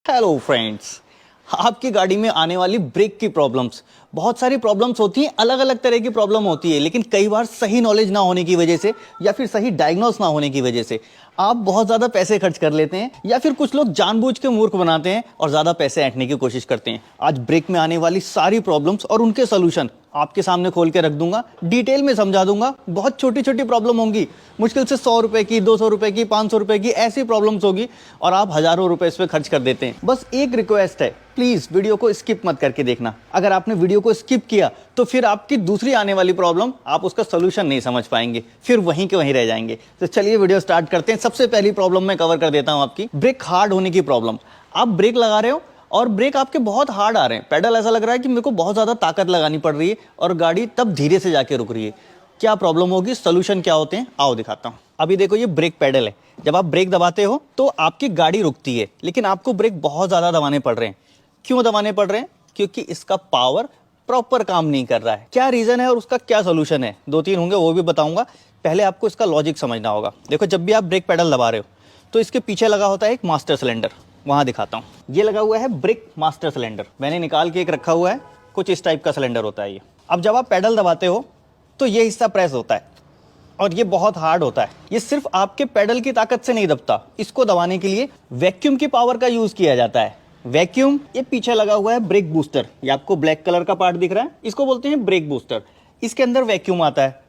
Hello friends, आपकी गाड़ी में आने वाली ब्रेक की प्रॉब्लम्स, बहुत सारी प्रॉब्लम्स होती हैं, अलग अलग तरह की प्रॉब्लम होती है। लेकिन कई बार सही नॉलेज ना होने की वजह से या फिर सही डायग्नोस ना होने की वजह से आप बहुत ज़्यादा पैसे खर्च कर लेते हैं, या फिर कुछ लोग जानबूझ के मूर्ख बनाते हैं और ज़्यादा पैसे ऐंठने की कोशिश करते हैं। आज ब्रेक में आने वाली सारी प्रॉब्लम्स और उनके सोल्यूशन आपके सामने खोल के रख दूंगा, डिटेल में समझा दूंगा। बहुत छोटी छोटी प्रॉब्लम होंगी, मुश्किल से 100 रुपए की, 200 रुपए की, 500 रुपए की ऐसी प्रॉब्लम्स होगी और आप हजारों रुपए इस पे खर्च कर देते हैं। बस एक रिक्वेस्ट है, प्लीज वीडियो को स्किप मत करके देखना। अगर आपने वीडियो को स्किप किया तो फिर आपकी दूसरी आने वाली प्रॉब्लम आप उसका सोल्यूशन नहीं समझ पाएंगे, फिर वहीं के वहीं रह जाएंगे। तो चलिए वीडियो स्टार्ट करते हैं। सबसे पहली प्रॉब्लम मैं कवर कर देता हूं, आपकी ब्रेक हार्ड होने की प्रॉब्लम। आप ब्रेक लगा रहे हो और ब्रेक आपके बहुत हार्ड आ रहे हैं, पेडल ऐसा लग रहा है कि मेरे को बहुत ज्यादा ताकत लगानी पड़ रही है और गाड़ी तब धीरे से जाके रुक रही है। क्या प्रॉब्लम होगी, सोल्यूशन क्या होते हैं, आओ दिखाता हूं। अभी देखो, ये ब्रेक पेडल है। जब आप ब्रेक दबाते हो तो आपकी गाड़ी रुकती है, लेकिन आपको ब्रेक बहुत ज्यादा दबाने पड़ रहे हैं। क्यों दबाने पड़ रहे हैं? क्योंकि इसका पावर प्रॉपर काम नहीं कर रहा है। क्या रीजन है और उसका क्या सोल्यूशन है, 2-3 होंगे, वो भी बताऊंगा। पहले आपको इसका लॉजिक समझना होगा। देखो, जब भी आप ब्रेक पेडल दबा रहे हो तो इसके पीछे लगा होता है एक मास्टर सिलेंडर, वहां दिखाता हूं। ये लगा हुआ है ब्रेक मास्टर सिलेंडर, मैंने निकाल के एक रखा हुआ है, कुछ इस टाइप का सिलेंडर होता है ये। अब जब आप पेडल दबाते हो तो ये हिस्सा प्रेस होता है और ये बहुत हार्ड होता है। ये सिर्फ आपके पेडल की ताकत से नहीं दबता, इसको दबाने के लिए वैक्यूम की पावर का यूज किया जाता है। वैक्यूम, ये पीछे लगा हुआ है ब्रेक बूस्टर, ये आपको ब्लैक कलर का पार्ट दिख रहा है, इसको बोलते हैं ब्रेक बूस्टर। इसके अंदर वैक्यूम आता है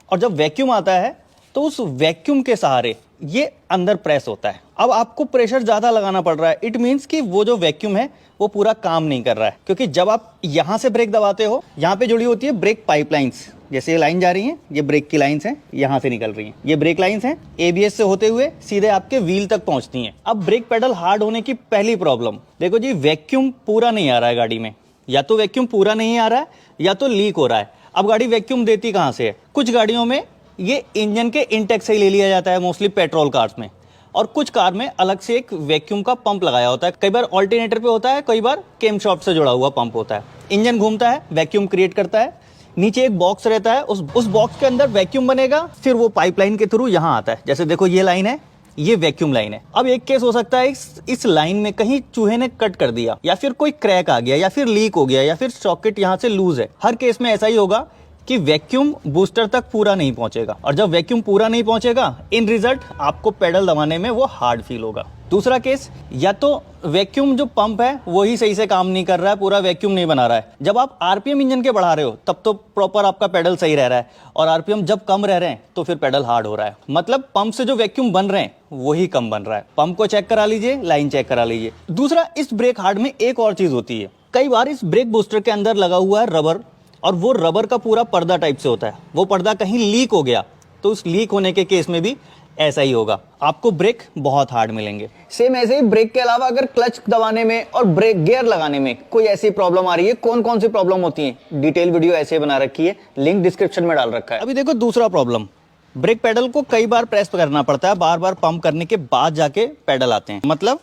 और जब वैक्यूम आता है तो उस वैक्यूम के सहारे ये अंदर प्रेस होता है। अब आपको प्रेशर ज्यादा लगाना पड़ रहा है। इट मींस कि वो जो वैक्यूम है वो पूरा काम नहीं कर रहा है, क्योंकि जब आप यहां से ब्रेक दबाते हो, यहां पे जुड़ी होती है ब्रेक पाइपलाइंस। जैसे ये लाइन जा रही है, ये ब्रेक की लाइंस हैं, यहां से निकल रही हैं। ये ब्रेक लाइंस हैं, एबीएस से होते हुए सीधे आपके व्हील तक पहुंचती हैं। अब ब्रेक पेडल हार्ड होने की पहली प्रॉब्लम देखो जी, वैक्यूम पूरा नहीं आ रहा है गाड़ी में। या तो वैक्यूम पूरा नहीं आ रहा है या तो लीक हो रहा है। अब गाड़ी वैक्यूम देती कहां से है? कुछ गाड़ियों में ये इंजन के इनटेक से ही ले लिया जाता है, मोस्टली पेट्रोल कार्स में, और कुछ कार में अलग से एक वैक्यूम का पंप लगाया होता है। कई बार ऑल्टरनेटर पे होता है, कई बार केम शॉफ्ट से जुड़ा हुआ पंप होता है। इंजन घूमता है, वैक्यूम क्रिएट करता है, नीचे एक बॉक्स रहता है, उस बॉक्स के अंदर वैक्यूम बनेगा, फिर वो पाइपलाइन के थ्रू यहां आता है। जैसे देखो, ये लाइन है, ये वैक्यूम लाइन है। अब एक केस हो सकता है इस लाइन में कहीं चूहे ने कट कर दिया, या फिर कोई क्रैक आ गया, या फिर लीक हो गया, या फिर सॉकेट यहां से लूज है। हर केस में ऐसा ही होगा कि वैक्यूम बूस्टर तक पूरा नहीं पहुंचेगा, और जब वैक्यूम पूरा नहीं पहुंचेगा, इन रिजल्ट आपको पेडल दबाने में वो हार्ड फील होगा। दूसरा केस, या तो वैक्यूम जो पंप है वही सही से काम नहीं कर रहा है, पूरा वैक्यूम नहीं बना रहा है। जब आप आरपीएम इंजन के बढ़ा रहे हो तब तो प्रॉपर आपका पेडल सही रह रहा है, और आरपीएम जब कम रह रहे हैं तो फिर पेडल हार्ड हो रहा है। मतलब पंप से जो वैक्यूम बन रहे हैं वही कम बन रहा है। पंप को चेक करा लीजिए, लाइन चेक करा लीजिए। दूसरा, इस ब्रेक हार्ड में एक और चीज होती है। कई बार इस ब्रेक बूस्टर के अंदर लगा हुआ है रबर, और वो रबर का पूरा पर्दा टाइप से होता है। वो पर्दा कहीं लीक हो गया तो उस लीक होने के केस में भी ऐसा ही होगा, आपको ब्रेक बहुत हार्ड मिलेंगे। सेम ऐसे ही ब्रेक के अलावा अगर क्लच दबाने में और ब्रेक गियर लगाने में कोई ऐसी प्रॉब्लम आ रही है, कौन कौन सी प्रॉब्लम होती है, डिटेल वीडियो ऐसे बना रखी है, लिंक डिस्क्रिप्शन में डाल रखा है। अभी देखो, दूसरा प्रॉब्लम, ब्रेक पेडल को कई बार प्रेस करना पड़ता है, बार बार पंप करने के बाद जाके पेडल आते हैं। मतलब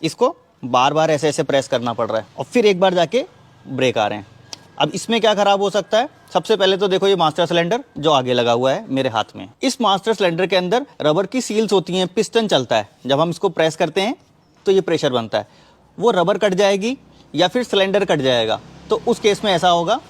इसको बार बार ऐसे ऐसे प्रेस करना पड़ रहा है और फिर एक बार जाके ब्रेक आ रहे हैं। अब इसमें क्या खराब हो सकता है? सबसे पहले तो देखो, ये मास्टर सिलेंडर जो आगे लगा हुआ है मेरे हाथ में, इस मास्टर सिलेंडर के अंदर रबर की सील्स होती हैं, पिस्टन चलता है। जब हम इसको प्रेस करते हैं तो ये प्रेशर बनता है, वो रबर कट जाएगी या फिर सिलेंडर कट जाएगा, तो उस केस में ऐसा होगा,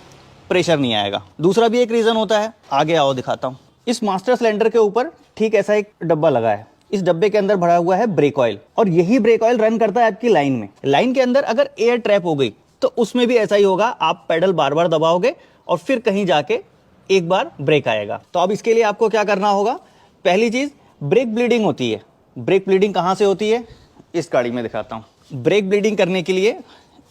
प्रेशर नहीं आएगा। दूसरा भी एक रीजन होता है, आगे आओ दिखाता हूँ। इस मास्टर सिलेंडर के ऊपर ठीक ऐसा एक डब्बा लगा है, इस डब्बे के अंदर भरा हुआ है ब्रेक ऑयल, और यही ब्रेक ऑयल रन करता है आपकी लाइन में। लाइन के अंदर अगर एयर ट्रैप हो गई तो उसमें भी ऐसा ही होगा, आप पेडल बार बार दबाओगे और फिर कहीं जाके एक बार ब्रेक आएगा। तो अब इसके लिए आपको क्या करना होगा? पहली चीज, ब्रेक ब्लीडिंग होती है। ब्रेक ब्लीडिंग कहां से होती है? इस गाड़ी में दिखाता हूं। ब्रेक ब्लीडिंग करने के लिए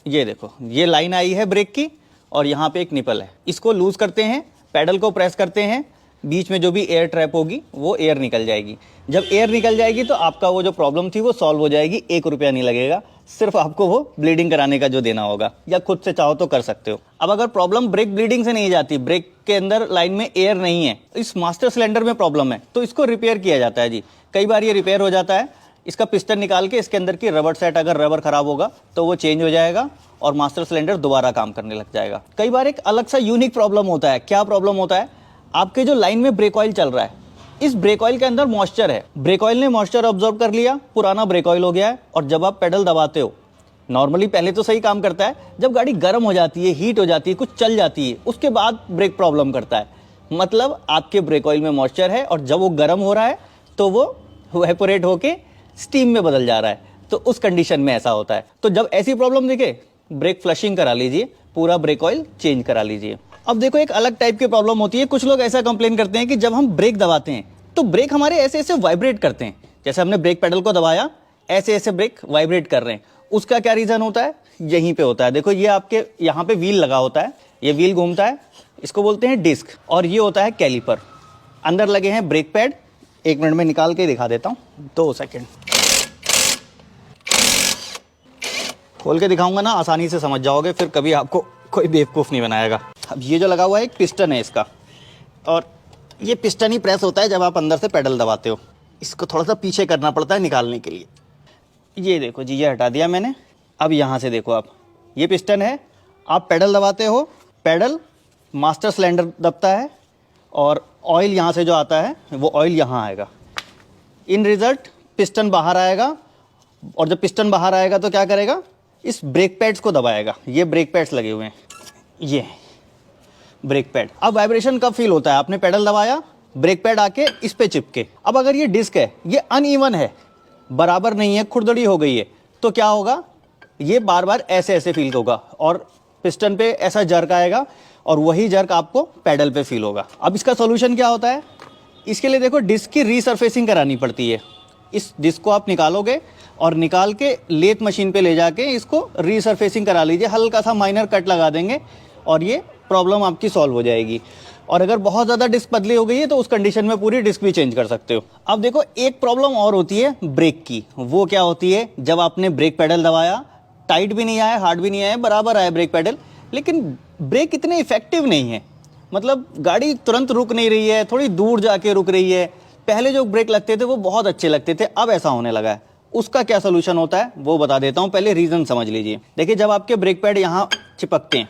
ये देखो, ये लाइन आई है ब्रेक की और यहाँ पे एक निपल है, इसको लूज करते हैं, पेडल को प्रेस करते हैं, बीच में जो भी एयर ट्रैप होगी वो एयर निकल जाएगी। जब एयर निकल जाएगी तो आपका वो जो प्रॉब्लम थी वो सॉल्व हो जाएगी, 1 रुपया नहीं लगेगा, सिर्फ आपको वो ब्लीडिंग कराने का जो देना होगा, या खुद से चाहो तो कर सकते हो। अब अगर प्रॉब्लम ब्रेक ब्लीडिंग से नहीं जाती, ब्रेक के अंदर लाइन में एयर नहीं है, इस मास्टर सिलेंडर में प्रॉब्लम है, तो इसको रिपेयर किया जाता है जी। कई बार ये रिपेयर हो जाता है, इसका पिस्टन निकाल के इसके अंदर की रबर सेट, अगर रबर खराब होगा तो वो चेंज हो जाएगा और मास्टर सिलेंडर दोबारा काम करने लग जाएगा। कई बार एक अलग सा यूनिक प्रॉब्लम होता है। क्या प्रॉब्लम होता है? आपके जो लाइन में ब्रेक ऑयल चल रहा है, इस ब्रेक ऑयल के अंदर मॉइस्चर है, ब्रेक ऑयल ने मॉइस्चर ऑब्जॉर्व कर लिया, पुराना ब्रेक ऑयल हो गया है, और जब आप पेडल दबाते हो नॉर्मली पहले तो सही काम करता है, जब गाड़ी गर्म हो जाती है, हीट हो जाती है, कुछ चल जाती है, उसके बाद ब्रेक प्रॉब्लम करता है। मतलब आपके ब्रेक ऑयल में मॉइस्चर है और जब वो गर्म हो रहा है तो वो वेपोरेट होके स्टीम में बदल जा रहा है, तो उस कंडीशन में ऐसा होता है। तो जब ऐसी प्रॉब्लम दिखे, ब्रेक फ्लशिंग करा लीजिए, पूरा ब्रेक ऑयल चेंज करा लीजिए। अब देखो एक अलग टाइप की प्रॉब्लम होती है, कुछ लोग ऐसा कंप्लेन करते हैं कि जब हम ब्रेक दबाते हैं तो ब्रेक हमारे ऐसे ऐसे वाइब्रेट करते हैं, जैसे हमने ब्रेक पेडल को दबाया ऐसे ऐसे ब्रेक वाइब्रेट कर रहे हैं। उसका क्या रीजन होता है? यहीं पे होता है। देखो ये आपके यहाँ पे व्हील लगा होता है, ये व्हील घूमता है, इसको बोलते हैं डिस्क, और ये होता है कैलिपर। अंदर लगे हैं ब्रेक पैड। 1 मिनट में निकाल के दिखा देता हूँ, 2 सेकेंड। खोल के दिखाऊंगा ना, आसानी से समझ जाओगे, फिर कभी आपको कोई बेवकूफ़ नहीं बनाएगा। अब ये जो लगा हुआ है एक पिस्टन है इसका, और ये पिस्टन ही प्रेस होता है जब आप अंदर से पेडल दबाते हो। इसको थोड़ा सा पीछे करना पड़ता है निकालने के लिए। ये देखो जी, ये हटा दिया मैंने। अब यहाँ से देखो आप, ये पिस्टन है, आप पेडल दबाते हो, पेडल मास्टर सिलेंडर दबता है और ऑयल यहाँ से जो आता है वो ऑयल यहाँ आएगा। इन रिजल्ट पिस्टन बाहर आएगा, और जब पिस्टन बाहर आएगा तो क्या करेगा? इस ब्रेक पैड्स को दबाएगा। ये ब्रेक पैड्स लगे हुए हैं, ये ब्रेक पैड। अब वाइब्रेशन कब फील होता है? आपने पेडल दबाया, ब्रेक पैड आके इस पे चिपके। अब अगर ये डिस्क है, ये अनइवन है, बराबर नहीं है, खुरदड़ी हो गई है, तो क्या होगा? ये बार बार ऐसे ऐसे फील होगा और पिस्टन पे ऐसा जर्क आएगा, और वही जर्क आपको पैडल पे फील होगा। अब इसका सॉल्यूशन क्या होता है? इसके लिए देखो डिस्क की रीसरफेसिंग करानी पड़ती है। इस डिस्क को आप निकालोगे और निकाल के लेथ मशीन पे ले जाके इसको रीसरफेसिंग करा लीजिए, हल्का सा माइनर कट लगा देंगे और ये प्रॉब्लम आपकी सॉल्व हो जाएगी। और अगर बहुत ज़्यादा डिस्क पतली हो गई है तो उस कंडीशन में पूरी डिस्क भी चेंज कर सकते हो। अब देखो एक प्रॉब्लम और होती है ब्रेक की। वो क्या होती है? जब आपने ब्रेक पेडल दबाया, टाइट भी नहीं आया, हार्ड भी नहीं आया, बराबर आया ब्रेक पेडल, लेकिन ब्रेक इतने इफेक्टिव नहीं है। मतलब गाड़ी तुरंत रुक नहीं रही है, थोड़ी दूर जाके रुक रही है। पहले जो ब्रेक लगते थे वो बहुत अच्छे लगते थे, अब ऐसा होने लगा है। उसका क्या सोल्यूशन होता है वो बता देता हूँ, पहले रीज़न समझ लीजिए। देखिए जब आपके ब्रेक पैड यहाँ चिपकते हैं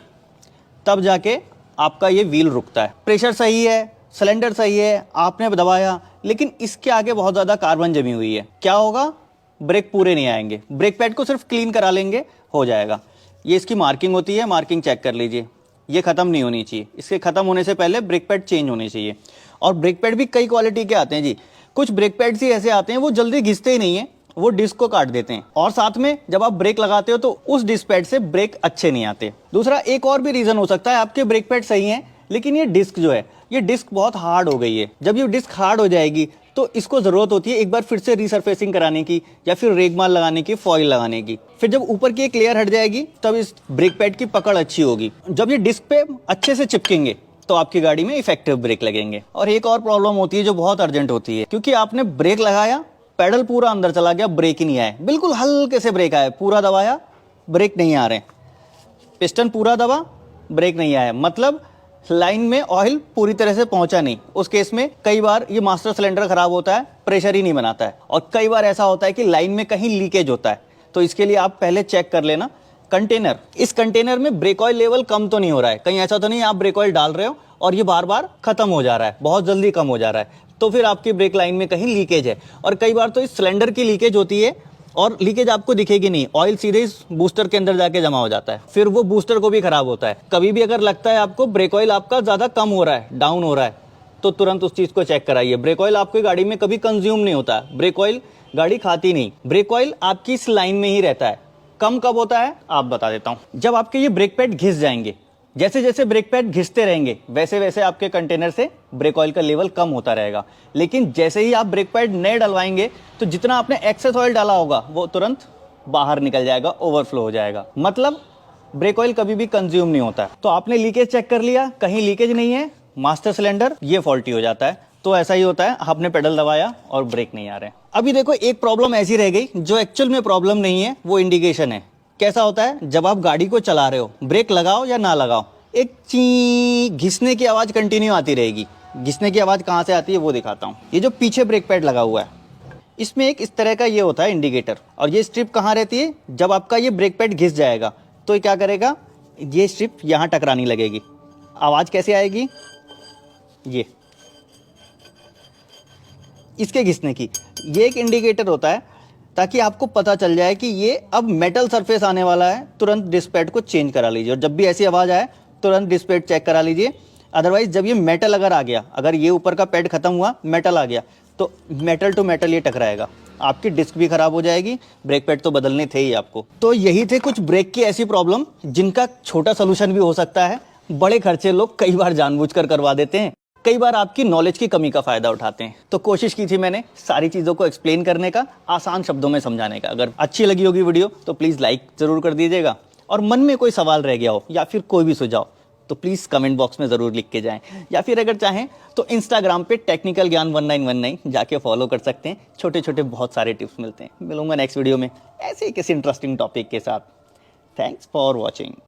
तब जाके आपका ये व्हील रुकता है। प्रेशर सही है, सिलेंडर सही है, आपने दबाया, लेकिन इसके आगे बहुत ज़्यादा कार्बन जमी हुई है। क्या होगा? ब्रेक पूरे नहीं आएंगे। ब्रेक पैड को सिर्फ क्लीन करा लेंगे, हो जाएगा। ये इसकी मार्किंग होती है, मार्किंग चेक कर लीजिए, ये ख़त्म नहीं होनी चाहिए। इसके ख़त्म होने से पहले ब्रेक पैड चेंज होने चाहिए। और ब्रेक पैड भी कई क्वालिटी के आते हैं जी। कुछ ब्रेक पैड्स ही ऐसे आते हैं वो जल्दी घिसते ही नहीं है, वो डिस्क को काट देते हैं, और साथ में जब आप ब्रेक लगाते हो तो उस डिस्क पैड से ब्रेक अच्छे नहीं आते। दूसरा एक और भी रीज़न हो सकता है, आपके ब्रेक पैड सही हैं लेकिन ये डिस्क जो है, ये डिस्क बहुत हार्ड हो गई है। जब ये डिस्क हार्ड हो जाएगी तो इसको ज़रूरत होती है एक बार फिर से रीसरफेसिंग कराने की, या फिर रेगमाल लगाने की, फॉइल लगाने की। फिर जब ऊपर की एक लेयर हट जाएगी तब इस ब्रेक पैड की पकड़ अच्छी होगी। जब ये डिस्क पे अच्छे से चिपकेंगे तो आपकी गाड़ी में इफेक्टिव ब्रेक लगेंगे। और एक और प्रॉब्लम होती है जो बहुत अर्जेंट होती है, क्योंकि आपने ब्रेक लगाया, पेडल पूरा अंदर चला गया, ब्रेक ही नहीं आया, बिल्कुल हल्के से ब्रेक आया, पूरा दबाया, ब्रेक नहीं आ रहे, पिस्टन पूरा दबा, ब्रेक नहीं आया, मतलब लाइन में ऑयल पूरी तरह से पहुंचा नहीं। उस केस में कई बार ये मास्टर सिलेंडर खराब होता है, प्रेशर ही नहीं बनाता है, और कई बार ऐसा होता है कि लाइन में कहीं लीकेज होता है। तो इसके लिए आप पहले चेक कर लेना कंटेनर, इस कंटेनर में ब्रेक ऑयल लेवल कम तो नहीं हो रहा है, कहीं ऐसा तो नहीं आप ब्रेक ऑयल डाल रहे हो और ये बार बार खत्म हो जा रहा है, बहुत जल्दी कम हो जा रहा है, तो फिर आपकी ब्रेक लाइन में कहीं लीकेज है। और कई बार तो इस सिलेंडर की लीकेज होती है, और लीकेज आपको दिखेगी नहीं, ऑयल सीधे इस बूस्टर के अंदर जाके जमा हो जाता है, फिर वो बूस्टर को भी खराब होता है। कभी भी अगर लगता है आपको ब्रेक ऑयल आपका ज़्यादा कम हो रहा है, डाउन हो रहा है, तो तुरंत उस चीज़ को चेक कराइए। ब्रेक ऑयल आपकी गाड़ी में कभी कंज्यूम नहीं होता, ब्रेक ऑयल गाड़ी खाती नहीं, ब्रेक ऑयल आपकी इस लाइन में ही रहता है। कम कब होता है आप बता देता हूँ, जब आपके ये ब्रेक पैड घिस जाएंगे, जैसे जैसे ब्रेक पैड घिसते रहेंगे वैसे वैसे आपके कंटेनर से ब्रेक ऑयल का लेवल कम होता रहेगा। लेकिन जैसे ही आप ब्रेक पैड नए डलवाएंगे तो जितना आपने एक्सेस ऑयल डाला होगा वो तुरंत बाहर निकल जाएगा, ओवरफ्लो हो जाएगा। मतलब ब्रेक ऑयल कभी भी कंज्यूम नहीं होता है। तो आपने लीकेज चेक कर लिया, कहीं लीकेज नहीं है, मास्टर सिलेंडर ये फॉल्टी हो जाता है, तो ऐसा ही होता है, आपने पेडल दबाया और ब्रेक नहीं आ रहे। अभी देखो एक प्रॉब्लम ऐसी रह गई जो एक्चुअल में प्रॉब्लम नहीं है, वो इंडिकेशन है। कैसा होता है? जब आप गाड़ी को चला रहे हो, ब्रेक लगाओ या ना लगाओ, एक ची घिसने की आवाज़ कंटिन्यू आती रहेगी। घिसने की आवाज़ कहाँ से आती है वो दिखाता हूँ। ये जो पीछे ब्रेक पैड लगा हुआ है, इसमें एक इस तरह का ये होता है इंडिकेटर, और ये स्ट्रिप कहाँ रहती है? जब आपका ये ब्रेक पैड घिस जाएगा तो ये क्या करेगा, ये स्ट्रिप यहाँ टकराने लगेगी। आवाज़ कैसे आएगी? ये इसके घिसने की, ये एक इंडिकेटर होता है। ताकि आपको पता चल जाए कि ये अब मेटल सरफेस आने वाला है, तुरंत डिस्क पैड को चेंज करा लीजिए। और जब भी ऐसी आवाज़ आए तुरंत डिस्क पैड चेक करा लीजिए। अदरवाइज जब ये मेटल अगर आ गया, अगर ये ऊपर का पैड खत्म हुआ, मेटल आ गया, तो मेटल टू मेटल ये टकराएगा, आपकी डिस्क भी खराब हो जाएगी, ब्रेक पैड तो बदलने थे ही आपको। तो यही थे कुछ ब्रेक की ऐसी प्रॉब्लम जिनका छोटा सोल्यूशन भी हो सकता है। बड़े खर्चे लोग कई बार जानबूझकर करवा देते हैं, कई बार आपकी नॉलेज की कमी का फायदा उठाते हैं। तो कोशिश की थी मैंने सारी चीज़ों को एक्सप्लेन करने का, आसान शब्दों में समझाने का। अगर अच्छी लगी होगी वीडियो तो प्लीज़ लाइक ज़रूर कर दीजिएगा, और मन में कोई सवाल रह गया हो या फिर कोई भी सुझाव तो प्लीज़ कमेंट बॉक्स में ज़रूर लिख के जाएं, या फिर अगर चाहें तो इंस्टाग्राम पे टेक्निकल ज्ञान 1919 जाके फॉलो कर सकते हैं। छोटे छोटे बहुत सारे टिप्स मिलते हैं। मिलूंगा नेक्स्ट वीडियो में ऐसे ही किसी इंटरेस्टिंग टॉपिक के साथ। Thanks for watching.